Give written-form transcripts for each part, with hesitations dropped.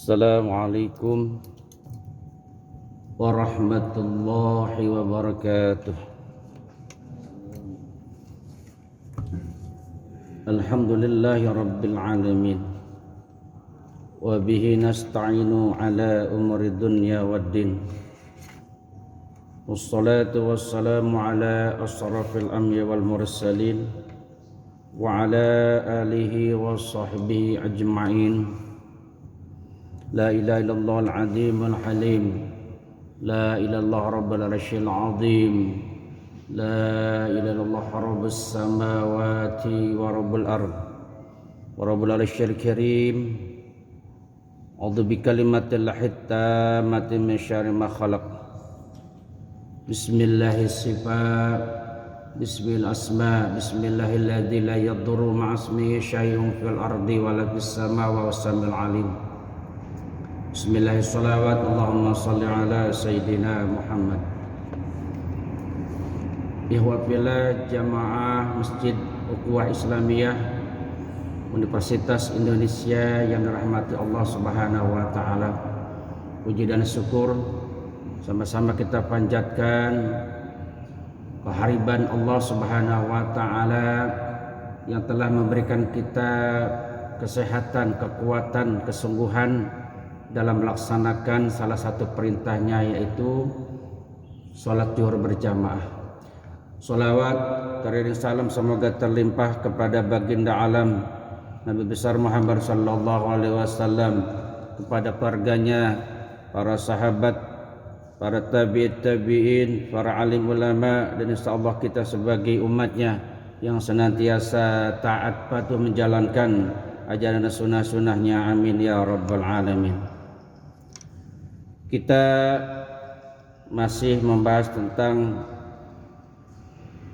Assalamualaikum warahmatullahi wabarakatuh. Alhamdulillahi rabbil alamin. Wa bihi nasta'inu ala umuri dunya waddin. Wassalatu wassalamu ala asrafil anbiya wal mursalin wa ala alihi wa sahbihi ajma'in. La ilaha illallah al-azim al-halim. La ilaha illallah rabbul arsyil azim. La ilaha illallah rabbus samawati wa rabbul ard wa rabbul arsyil karim. A'udzu bi kalimatil tammati min syarri ma khalaq. Bismillahis sifat, bismil asma, bismillahilladzi la yadurru ma'asmihi syai'un fil ardi wa la fis samawati was samiul alim. Bismillahirrahmanirrahim. Allahumma salli ala Sayyidina Muhammad. Ihwafillah jamaah Masjid Ukhuwah Islamiyah Universitas Indonesia yang dirahmati Allah Subhanahu wa taala. Puji dan syukur sama-sama kita panjatkan kehadiran Allah Subhanahu wa taala yang telah memberikan kita kesehatan, kekuatan, kesungguhan dalam melaksanakan salah satu perintahnya, yaitu sholat zuhur berjamaah. Sholawat karir salam semoga terlimpah kepada baginda alam Nabi besar Muhammad sallallahu alaihi wasallam, kepada keluarganya, para sahabat, para tabi'in, para alim ulama, dan insyaallah kita sebagai umatnya yang senantiasa taat patuh menjalankan ajaran dan sunnah-sunnahnya. Amin ya rabbal alamin. Kita masih membahas tentang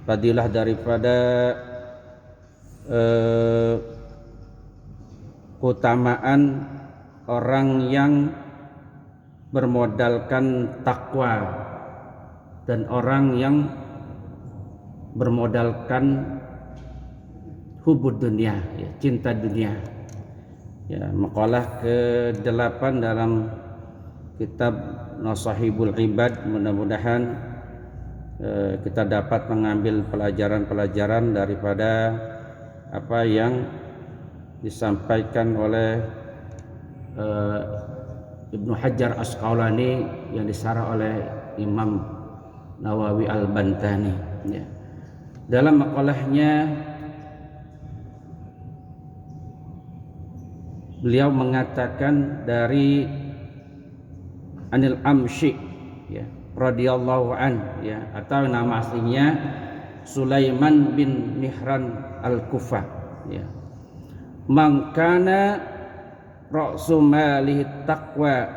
fadilah daripada keutamaan orang yang bermodalkan takwa dan orang yang bermodalkan hubud dunia, ya, cinta dunia. Ya, maqalah ke-8 dalam kitab Nasahibul Ibad. Mudah-mudahan kita dapat mengambil pelajaran-pelajaran daripada apa yang disampaikan oleh Ibnu Hajar Asqalani yang disarah oleh Imam Nawawi Al-Bantani. Ya. Dalam maqalahnya beliau mengatakan dari Anil Amshi, ya, radhiyallahu an, ya, atau nama aslinya Sulaiman bin Mihran Al-Kufa, ya. Man kana ra'su malihi taqwa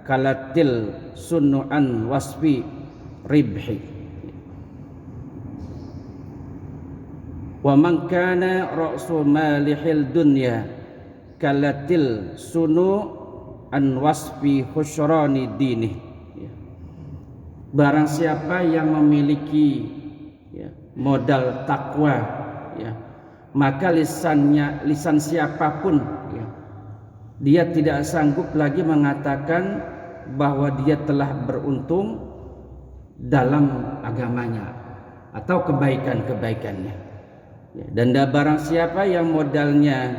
kalatil sunu'an wasfi ribhi, wa man kana ra'su malihil dunya kalatil sunu an wasfi khusrani dini, ya. Barang siapa yang memiliki, ya, modal takwa, ya, maka lisan siapapun, ya, dia tidak sanggup lagi mengatakan bahwa dia telah beruntung dalam agamanya atau kebaikan-kebaikannya, ya. Dan barang siapa yang modalnya,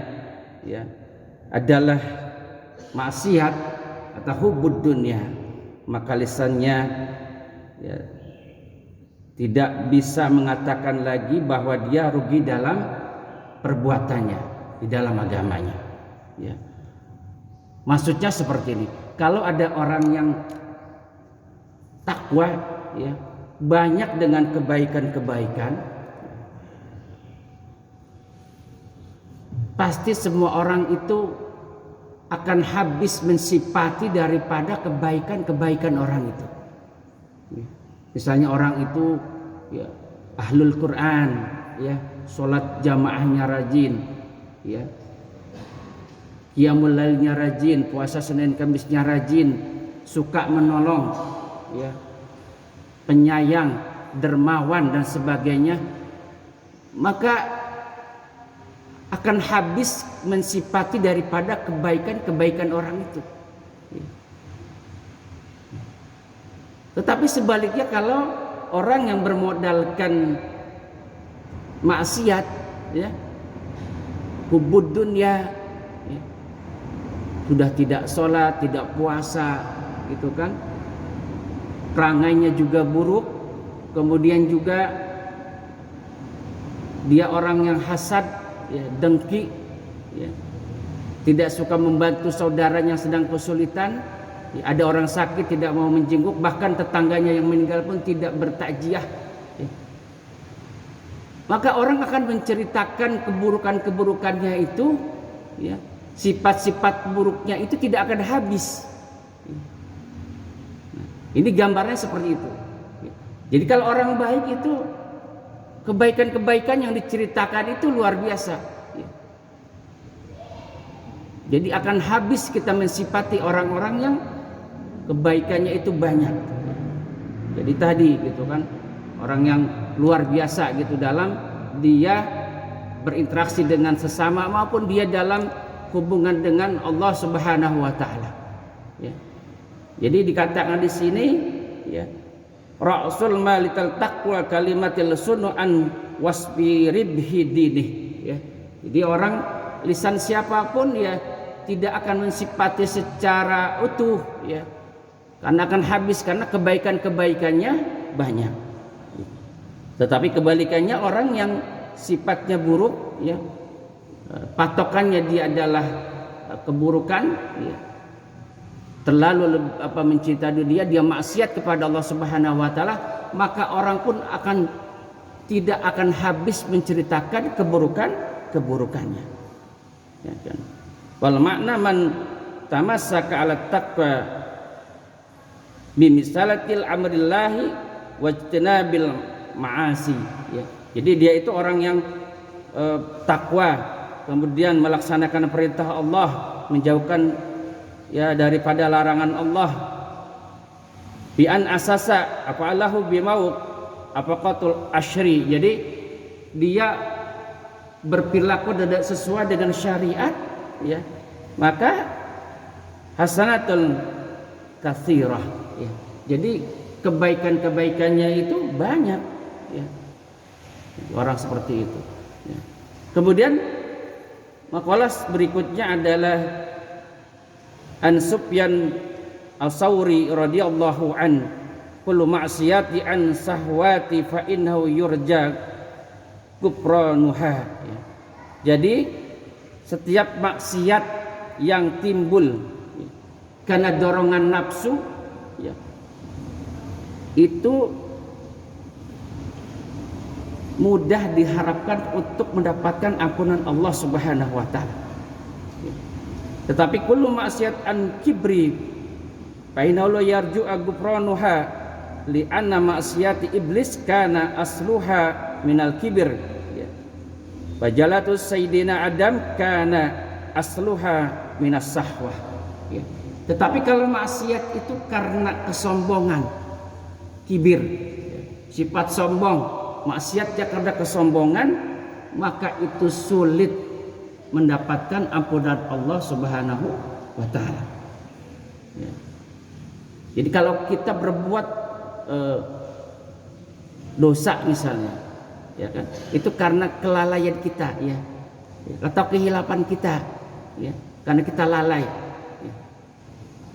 ya, adalah maksiat atau hubud dunia, maka lisannya, ya, tidak bisa mengatakan lagi bahwa dia rugi dalam perbuatannya di dalam agamanya, ya. Maksudnya seperti ini, kalau ada orang yang takwa, ya, banyak dengan kebaikan-kebaikan, pasti semua orang itu akan habis mensifati daripada kebaikan-kebaikan orang itu. Misalnya orang itu, ya, ahlul Quran, ya, sholat jamaahnya rajin, ya, qiyamul lailnya rajin, puasa Senin Kamisnya rajin, suka menolong, ya, penyayang, dermawan dan sebagainya, maka akan habis mensifati daripada kebaikan-kebaikan orang itu. Tetapi sebaliknya kalau orang yang bermodalkan maksiat, ya, hubud dunya, ya, sudah tidak sholat, tidak puasa, gitu kan, perangainya juga buruk, kemudian juga dia orang yang hasad, ya, dengki, ya, tidak suka membantu saudaranya yang sedang kesulitan, ya, ada orang sakit tidak mau menjenguk, bahkan tetangganya yang meninggal pun tidak bertakziah, ya. Maka orang akan menceritakan keburukan-keburukannya itu, ya, sifat-sifat buruknya itu tidak akan habis. Nah, ini gambarnya seperti itu. Jadi kalau orang baik itu kebaikan-kebaikan yang diceritakan itu luar biasa. Jadi akan habis kita mensifati orang-orang yang kebaikannya itu banyak. Jadi tadi gitu kan, orang yang luar biasa gitu dalam dia berinteraksi dengan sesama maupun dia dalam hubungan dengan Allah Subhanahu wa taala. Ya. Jadi dikatakan di sini, ya, Ra'sul malital taqwa kalimatil sunu'an wasbi ribhi dinih, ya. Jadi orang lisan siapapun, ya, tidak akan mensifati secara utuh, ya, karena akan habis, karena kebaikan-kebaikannya banyak. Tetapi kebalikannya orang yang sifatnya buruk, ya, patokannya dia adalah keburukan, ya, terlalu mencintai dunia, dia maksiat kepada Allah Subhanahu wa taala, maka orang pun tidak akan habis menceritakan keburukannya. Ya kan? Wal makna man tamassaka ala taqwa bimisalatil amrillahi wajtinabil ma'asi, ya. Jadi dia itu orang yang takwa, kemudian melaksanakan perintah Allah, menjauhkan, ya, daripada larangan Allah. Bi an asasa afalahu bimau apaqatul asyri. Jadi dia berperilaku sesuai dengan syariat, ya, maka hasanatul katsirah, ya. Jadi kebaikan-kebaikannya itu banyak, ya. Orang seperti itu, ya. Kemudian makalah berikutnya adalah An Sufyan As-Sauri radhiyallahu an, kullu ma'siyati an sahwati fa innahu yurja kufranuha, ya. Jadi setiap maksiat yang timbul, ya, karena dorongan nafsu, ya, itu mudah diharapkan untuk mendapatkan ampunan Allah Subhanahu wa taala. Tetapi kullu ma'siyat an kibri fa innahu la yarju ghufranuha li anna ma'siyati iblis kana asluha minal kibir, ya. Fajalatu sayyidina Adam kana asluha minas sahwah, ya. Tetapi kalau maksiat itu karena kesombongan, kibir, ya, sifat sombong, maksiatnya karena kesombongan, maka itu sulit mendapatkan ampunan Allah Subhanahu wa taala, ya. Jadi kalau kita berbuat dosa misalnya, ya kan, itu karena kelalaian kita, ya, atau kehilapan kita, ya, karena kita lalai, ya,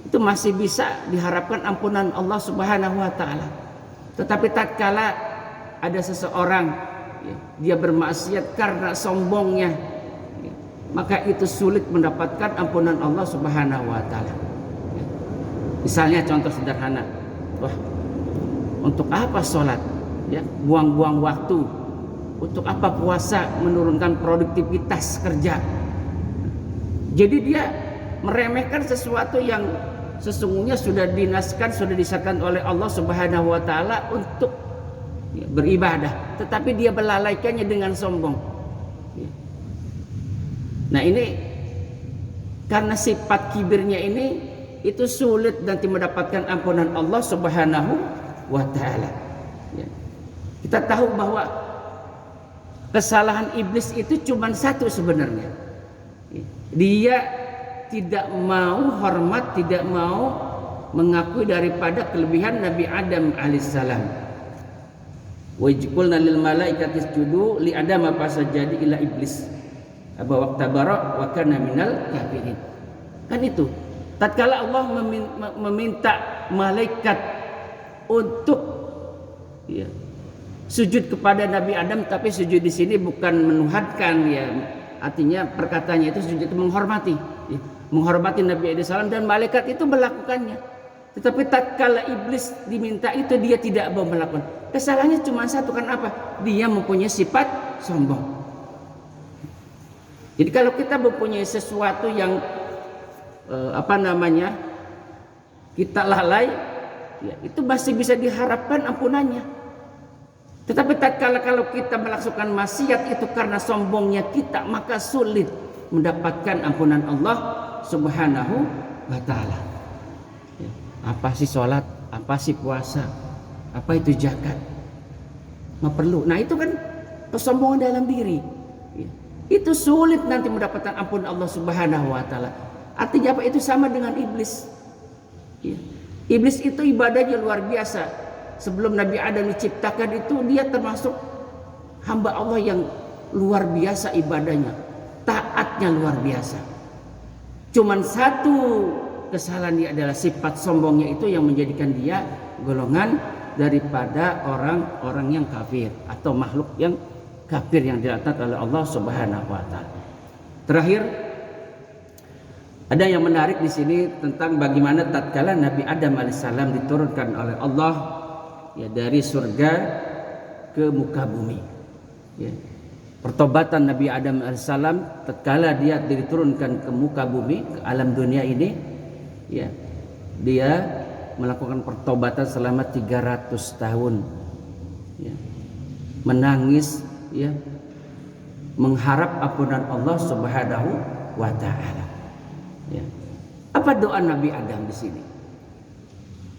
itu masih bisa diharapkan ampunan Allah Subhanahu wa taala. Tetapi tatkala ada seseorang, ya, dia bermaksiat karena sombongnya, ya, maka itu sulit mendapatkan ampunan Allah Subhanahu wa taala, ya. Misalnya contoh sederhana, wah, untuk apa sholat, ya, buang-buang waktu, untuk apa puasa, menurunkan produktivitas kerja. Jadi dia meremehkan sesuatu yang sesungguhnya sudah dinaskan, sudah disahkan oleh Allah Subhanahu wa taala untuk, ya, beribadah, tetapi dia melalaikannya dengan sombong, ya. Nah ini karena sifat kibirnya ini, itu sulit nanti mendapatkan ampunan Allah Subhanahu wa taala, ya. Kita tahu bahwa kesalahan iblis itu cuma satu sebenarnya, ya. Dia tidak mau hormat, tidak mau mengakui daripada kelebihan Nabi Adam alaihissalam. Wa qulna lil malaikati isjudu li Adam fasajadu illa iblis aba waqtabara wa kana minal kafirin. Kan itu. Tatkala Allah meminta malaikat untuk sujud kepada Nabi Adam, tapi sujud di sini bukan menuhankan ya. Artinya perkataannya itu sujud menghormati, menghormati Nabi Adam dan malaikat itu melakukannya. Tetapi tatkala iblis diminta itu dia tidak mau melakukan. Kesalahannya cuma satu, kan apa? Dia mempunyai sifat sombong. Jadi kalau kita mempunyai sesuatu yang kita lalai, ya, itu masih bisa diharapkan ampunannya. Tetapi tatkala kalau kita melakukan maksiat itu karena sombongnya kita, maka sulit mendapatkan ampunan Allah Subhanahu wa taala. Ya, apa sih sholat? Apa sih puasa? Apa itu zakat? Nggak perlu. Nah itu kan kesombongan dalam diri. Ya, itu sulit nanti mendapatkan ampunan Allah Subhanahu wa taala. Artinya apa? Itu sama dengan iblis. Ya. Iblis itu ibadahnya luar biasa. Sebelum Nabi Adam diciptakan itu dia termasuk hamba Allah yang luar biasa ibadahnya, taatnya luar biasa. Cuman satu kesalahan dia adalah sifat sombongnya itu yang menjadikan dia golongan daripada orang-orang yang kafir atau makhluk yang kafir yang dilaknat oleh Allah Subhanahu wa taala. Terakhir, ada yang menarik di sini tentang bagaimana tatkala Nabi Adam alaihissalam diturunkan oleh Allah ya dari surga ke muka bumi. Ya. Pertobatan Nabi Adam alaihissalam tatkala dia diturunkan ke muka bumi, ke alam dunia ini, ya, dia melakukan pertobatan selama 300 tahun. Ya. Menangis, ya, mengharap ampunan Allah Subhanahu wa taala. Ya. Apa doa Nabi Adam di sini?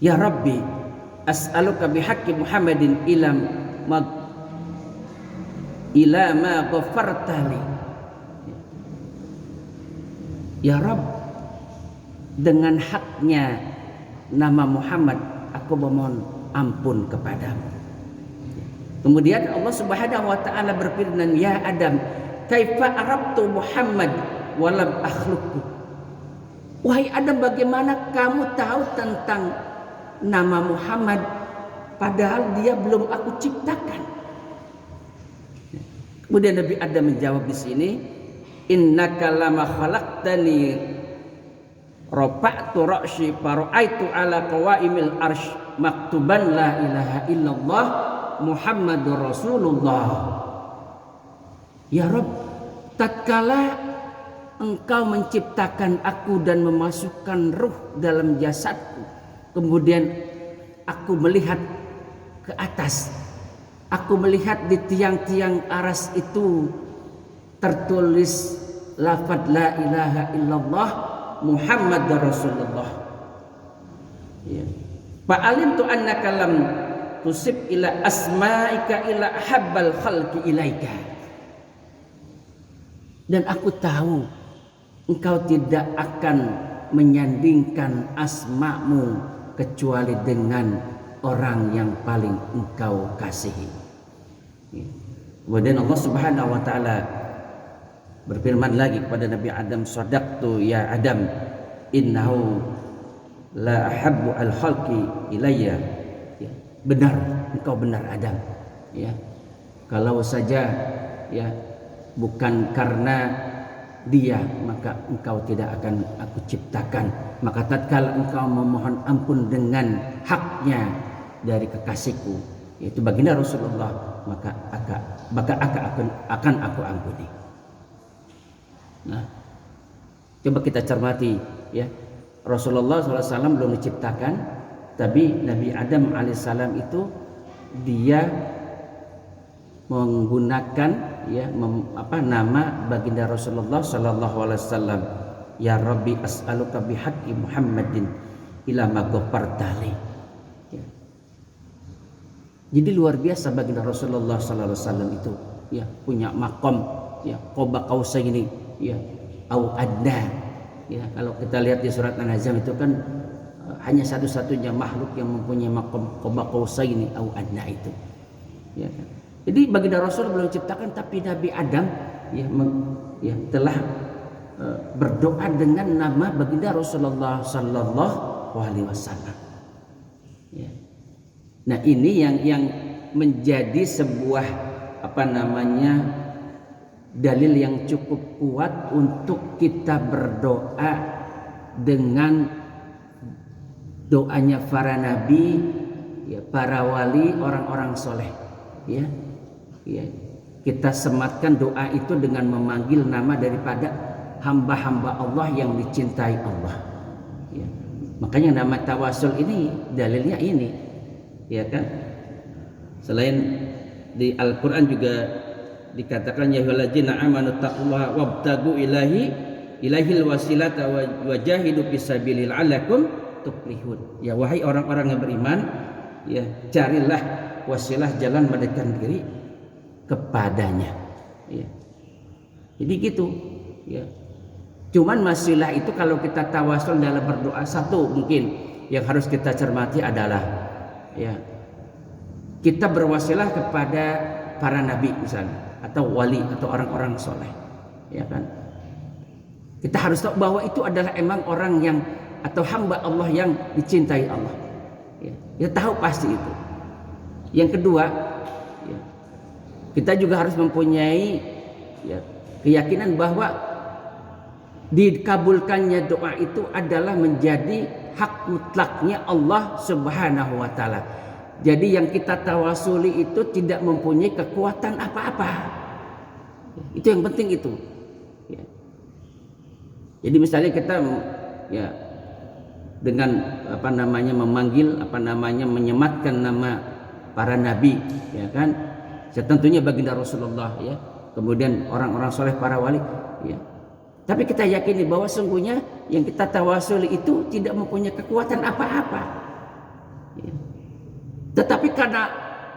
Ya Rabbi, as'aluka bihaqqi Muhammadin ila ma ghafarta li. Ya Rabb, dengan haknya nama Muhammad aku memohon ampun kepadamu. Kemudian Allah Subhanahu wa taala berfirman, ya Adam, kaifa arabtu Muhammad wa lam akhluqhu. Wahai Adam, bagaimana kamu tahu tentang nama Muhammad padahal dia belum aku ciptakan? Kemudian Nabi Adam menjawab di sini, innaka lama khalaqtani rafa'tu ra'syi fara'aitu ala qawaimil arsy maktuban la ilaha illallah Muhammadur Rasulullah. Ya Rabb, tatkala Engkau menciptakan aku dan memasukkan ruh dalam jasadku, kemudian aku melihat ke atas, aku melihat di tiang-tiang aras itu tertulis lafaz la ilaha illallah Muhammadur Rasulullah. Ya. Fa'alimtu annaka lam tusib ila asma'ika ila habbal khalqi ilaika. Dan aku tahu engkau tidak akan menyandingkan asma'mu kecuali dengan orang yang paling engkau kasihi. Kemudian Allah Subhanahu wa taala berfirman lagi kepada Nabi Adam, sadaqtu ya Adam, innahu la ahabbu al khalqi ilayya. Ya, benar, engkau benar Adam. Ya. Kalau saja ya bukan karena dia maka engkau tidak akan aku ciptakan. Maka tatkala engkau memohon ampun dengan haknya dari kekasihku, yaitu baginda Rasulullah, maka akan aku ampuni. Nah, coba kita cermati ya, Rasulullah SAW belum diciptakan, tapi Nabi Adam alaihissalam itu dia menggunakan ya nama baginda Rasulullah sallallahu alaihi wasallam, ya Rabbi as'aluka bihaqqi Muhammadin ila ma ghafartali. Ya. Jadi luar biasa baginda Rasulullah sallallahu alaihi wasallam itu ya punya makom ya qoba qausaini ya au adna Ya, kalau kita lihat di surat An-Najm itu kan hanya satu-satunya makhluk yang mempunyai maqam qaba qausaini au adna itu. Ya kan? Jadi baginda Rasul belum ciptakan, tapi Nabi Adam telah berdoa dengan nama baginda Rasulullah sallallahu alaihi wasallam. Ya. Nah, ini yang menjadi sebuah dalil yang cukup kuat untuk kita berdoa dengan doanya para nabi, ya, para wali, orang-orang soleh. Ya, kita sematkan doa itu dengan memanggil nama daripada hamba-hamba Allah yang dicintai Allah. Ya. Makanya nama tawasul ini dalilnya ini, ya kan? Selain di Al-Quran juga dikatakan ya ayyuhalladzina amanu taqullaha wabtagu ilaihil wasilata wajahidu fisabilillah la'allakum tuflihun. Ya, wahai orang-orang yang beriman, ya, carilah wasilah jalan mendekatkan diri kepadanya. Ya. Jadi gitu, ya. Cuman wasilah itu kalau kita tawasul dalam berdoa, satu mungkin yang harus kita cermati adalah, ya, kita berwasilah kepada para nabi misalnya, atau wali atau orang-orang soleh, ya kan? Kita harus tahu bahwa itu adalah emang orang yang atau hamba Allah yang dicintai Allah. Ya, tahu pasti itu. Yang kedua, ya, kita juga harus mempunyai, ya, keyakinan bahwa dikabulkannya doa itu adalah menjadi hak mutlaknya Allah Subhanahu wa taala. Jadi yang kita tawasuli itu tidak mempunyai kekuatan apa-apa. Itu yang penting itu. Ya. Jadi misalnya kita, ya, dengan memanggil menyematkan nama para nabi, ya kan? Tentunya baginda Rasulullah, ya. Kemudian orang-orang soleh, para wali, ya. Tapi kita yakini bahwa sungguhnya yang kita tawasuli itu tidak mempunyai kekuatan apa-apa. Ya. Tetapi karena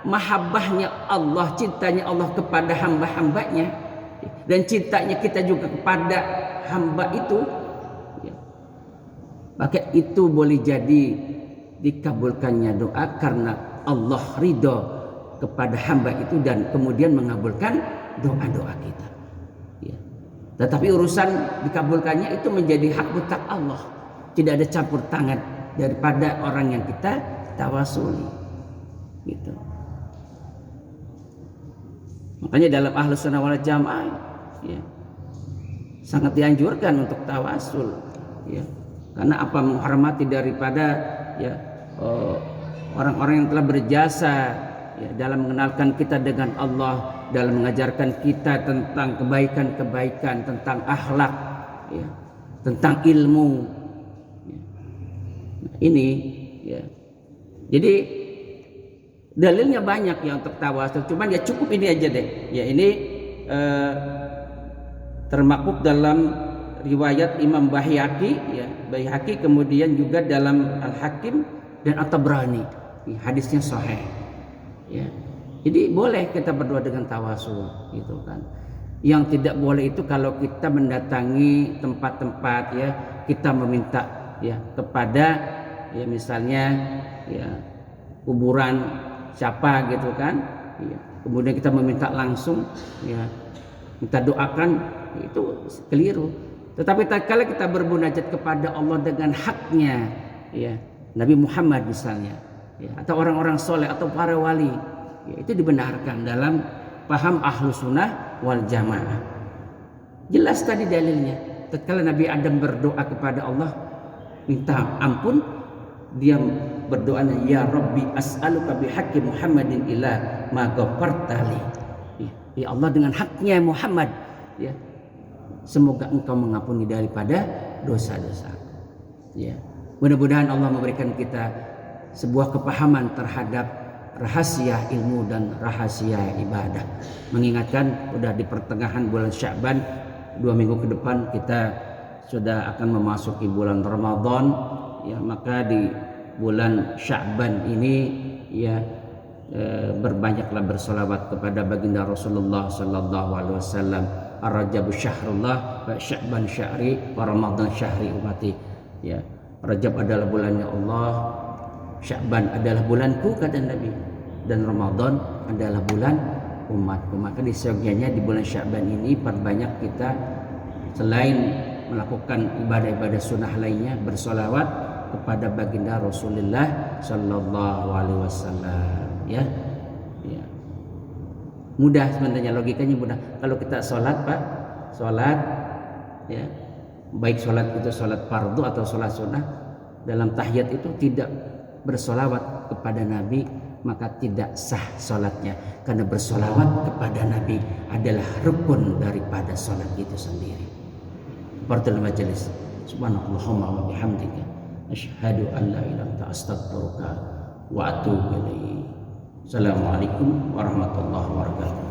mahabbahnya Allah, cintanya Allah kepada hamba-hambanya, dan cintanya kita juga kepada hamba itu, ya, maka itu boleh jadi dikabulkannya doa karena Allah ridho kepada hamba itu dan kemudian mengabulkan doa-doa kita. Ya. Tetapi urusan dikabulkannya itu menjadi hak mutlak Allah, tidak ada campur tangan daripada orang yang kita tawasuli. Gitu. Makanya dalam Ahlus Sunnah wal Jamaah, ya, sangat dianjurkan untuk tawasul, ya, karena apa, menghormati daripada, ya, orang-orang yang telah berjasa, ya, dalam mengenalkan kita dengan Allah, dalam mengajarkan kita tentang kebaikan-kebaikan, tentang akhlak, ya, tentang ilmu, ya. Nah, ini, ya, jadi dalilnya banyak ya untuk tawasul, cuman ya cukup ini aja deh. Ya, ini termaktub dalam riwayat Imam Baihaqi, ya, Baihaqi, kemudian juga dalam Al-Hakim dan At-Tabrani. Ya, hadisnya sahih. Ya. Jadi boleh kita berdoa dengan tawasul, gitu kan. Yang tidak boleh itu kalau kita mendatangi tempat-tempat, ya, kita meminta, ya, kepada, ya, misalnya, ya, kuburan siapa gitu kan, ya. Kemudian kita meminta langsung, ya, minta doakan, itu keliru. Tetapi tatkala kita bermunajat kepada Allah dengan haknya, ya, Nabi Muhammad misalnya, ya, atau orang-orang soleh atau para wali, ya, itu dibenarkan dalam paham Ahlus Sunnah wal Jamaah. Jelas tadi dalilnya. Tatkala Nabi Adam berdoa kepada Allah minta ampun, dia berdoanya, ya Rabbi as'aluka bihaqqi Muhammadin ila ma ghafartali. Ya Allah, dengan haknya Muhammad, ya, semoga engkau mengampuni daripada dosa-dosa. Ya, mudah-mudahan Allah memberikan kita sebuah kepahaman terhadap rahasia ilmu dan rahasia ibadah. Mengingatkan udah di pertengahan bulan Sya'ban, 2 minggu ke depan kita sudah akan memasuki bulan Ramadan. Ya, maka di bulan Sya'ban ini, ya, berbanyaklah bersolawat kepada baginda Rasulullah sallallahu alaihi wasallam, Ar-Rajab syahrullah wa Sya'ban syahri wa Ramadan syahri umati. Ya, Rajab adalah bulannya Allah, Sya'ban adalah bulanku kata Nabi, dan Ramadan adalah bulan umatku. Maka disegianya di bulan Sya'ban ini perbanyak kita selain melakukan ibadah-ibadah sunnah lainnya bersolawat kepada baginda Rasulullah Sallallahu Alaihi Wasallam. Ya, ya. Mudah sebenarnya, logikanya mudah. Kalau kita sholat Pak, sholat ya, baik sholat itu sholat fardu atau sholat sunnah, dalam tahiyat itu tidak bersolawat kepada Nabi maka tidak sah sholatnya, karena bersolawat kepada Nabi adalah rukun daripada sholat itu sendiri. Baratul majelis. Subhanallahumma wa bihamdika asyhadu an la ilaha illa anta astaghfiruka wa atubu ilaik. Assalamualaikum warahmatullahi wabarakatuh.